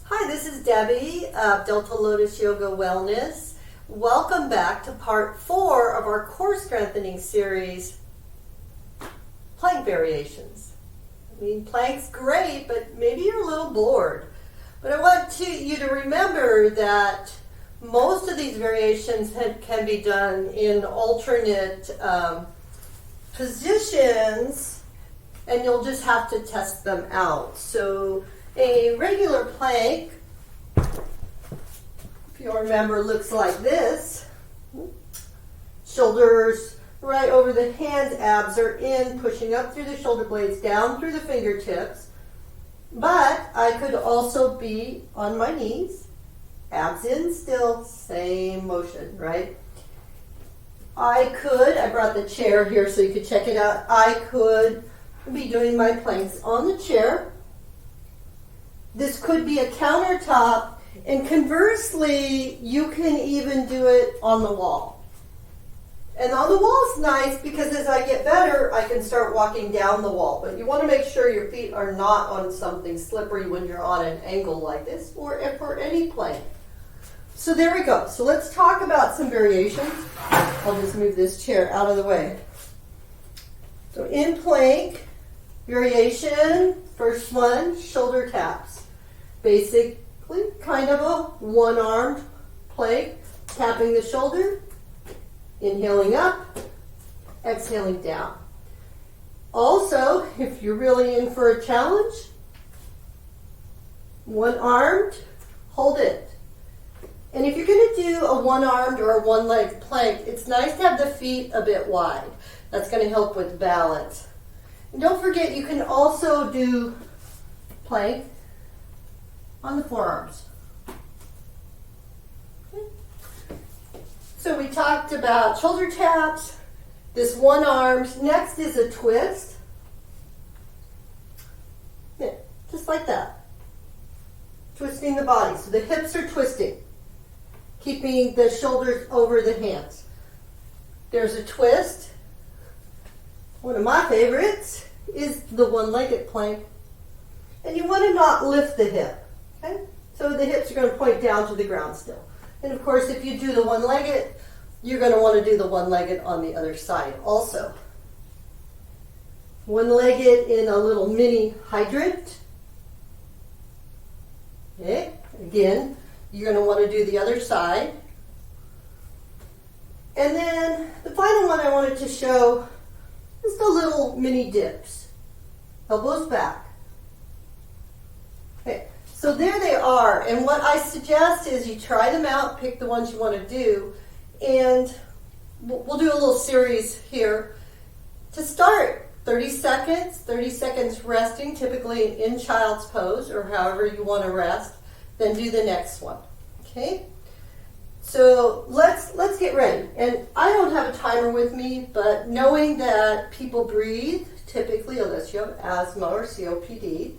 Hi, this is Debbie of Delta Lotus Yoga Wellness. Welcome back to part 4 of our core strengthening series, plank variations. I mean, plank's great, but maybe you're a little bored. But I want you to remember that most of these variations can be done in alternate positions, and you'll just have to test them out. So a regular plank, if you remember, looks like this. Shoulders right over the hands, abs are in, pushing up through the shoulder blades, down through the fingertips. But I could also be on my knees, abs in still, same motion, right? I brought the chair here so you could check it out. I could be doing my planks on the chair. This could be a countertop, and conversely, you can even do it on the wall. And on the wall is nice because as I get better, I can start walking down the wall. But you want to make sure your feet are not on something slippery when you're on an angle like this, or for any plank. So there we go. So let's talk about some variations. I'll just move this chair out of the way. So in plank variation, first one, shoulder taps. Basically, kind of a one-armed plank, tapping the shoulder, inhaling up, exhaling down. Also, if you're really in for a challenge, one-armed, hold it. And if you're going to do a one-armed or a one-legged plank, it's nice to have the feet a bit wide. That's going to help with balance. And don't forget, you can also do plank on the forearms. Okay. So we talked about shoulder taps, this one arms. Next is a twist. Yeah, just like that. Twisting the body. So the hips are twisting, keeping the shoulders over the hands. There's a twist. One of my favorites is the one-legged plank. And you want to not lift the hip. Okay? So the hips are going to point down to the ground still. And of course, if you do the one-legged, you're going to want to do the one-legged on the other side also. One-legged in a little mini hydrant. Okay? Again, you're going to want to do the other side. And then the final one I wanted to show is the little mini dips. Elbows back. Okay. So there they are, and what I suggest is you try them out, pick the ones you want to do, and we'll do a little series here. To start, 30 seconds resting, typically in child's pose or however you want to rest, then do the next one, okay? So let's get ready. And I don't have a timer with me, but knowing that people breathe, typically, unless you have asthma or COPD,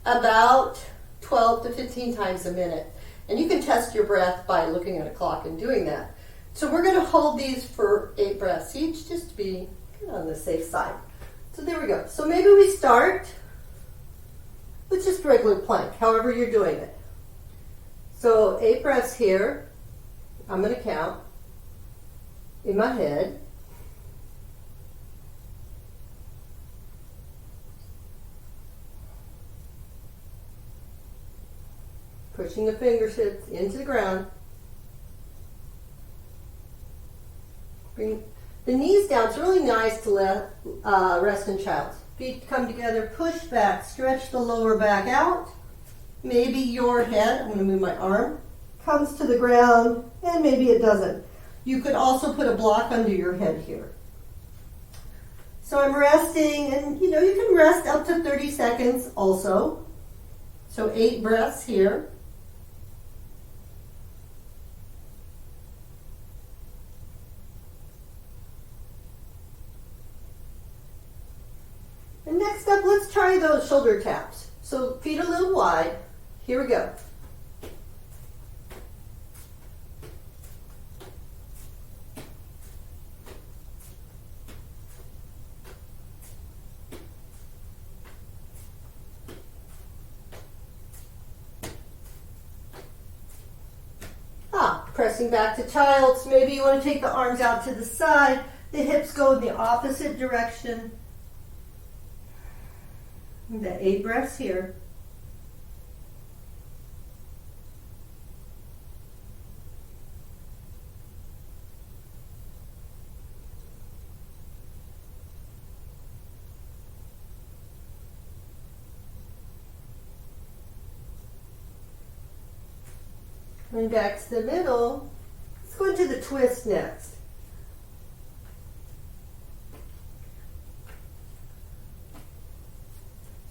about 12 to 15 times a minute. And you can test your breath by looking at a clock and doing that. So we're going to hold these for 8 breaths each, just to be on the safe side. So there we go. So maybe we start with just regular plank, however you're doing it. So 8 breaths here. I'm going to count in my head. Pushing the fingertips into the ground. Bring the knees down. It's really nice to let rest in child's. Feet come together, push back, stretch the lower back out. Maybe your head, I'm going to move my arm, comes to the ground, and maybe it doesn't. You could also put a block under your head here. So I'm resting, and you can rest up to 30 seconds also. So 8 breaths here. And next up, let's try those shoulder taps. So feet a little wide. Here we go. Pressing back to child's. Maybe you want to take the arms out to the side. The hips go in the opposite direction. The 8 breaths here. And back to the middle. Let's go into the twist next.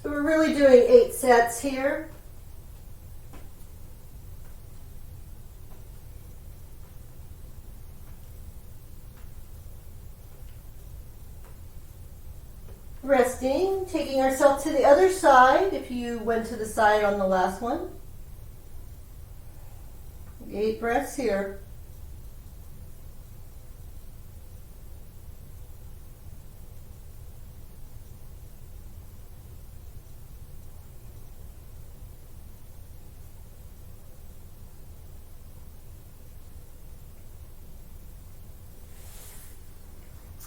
So we're really doing 8 sets here. Resting, taking ourselves to the other side if you went to the side on the last one. 8 breaths here.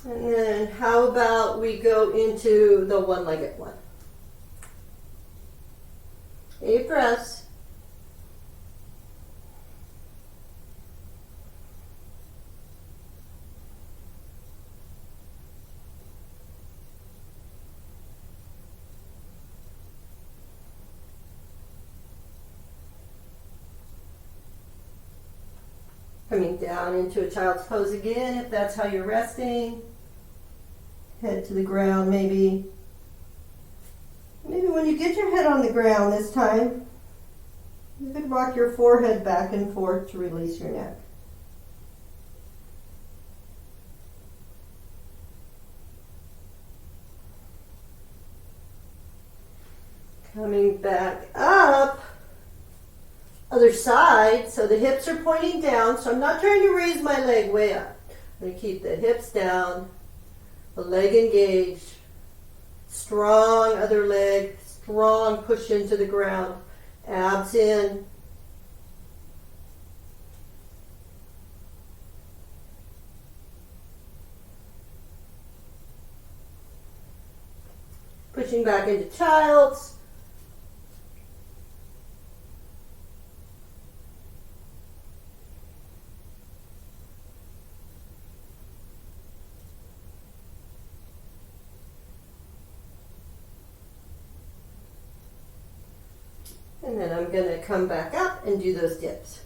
And then how about we go into the one-legged one? 8 breaths. Coming down into a child's pose again, if that's how you're resting. Head to the ground, maybe. Maybe when you get your head on the ground this time, you could rock your forehead back and forth to release your neck. Coming back up. Other side, so the hips are pointing down, so I'm not trying to raise my leg way up. I'm going to keep the hips down, the leg engaged, strong other leg, strong push into the ground, abs in. Pushing back into child's. And then I'm going to come back up and do those dips.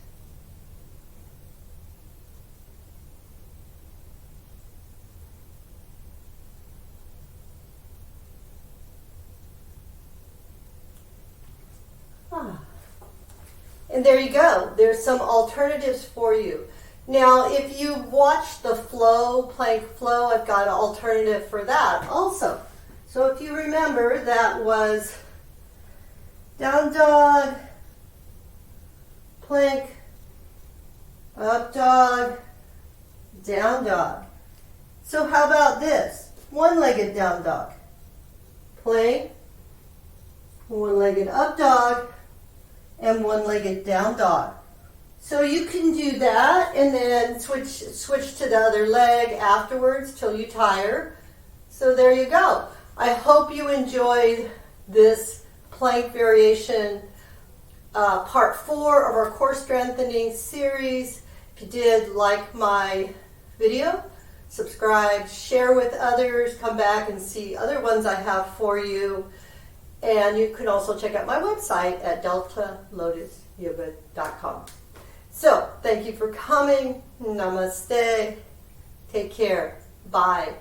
And there you go. There's some alternatives for you. Now, if you watch the flow, plank flow, I've got an alternative for that also. So if you remember, that was down dog, plank, up dog, down dog. So how about this? One-legged down dog, plank, one-legged up dog, and one-legged down dog. So you can do that and then switch to the other leg afterwards till you tire. So there you go. I hope you enjoyed this plank variation part 4 of our core strengthening series. If you did, like my video, subscribe, share with others, come back and see other ones I have for you. And you can also check out my website at deltalotusyoga.com. So, thank you for coming. Namaste. Take care. Bye.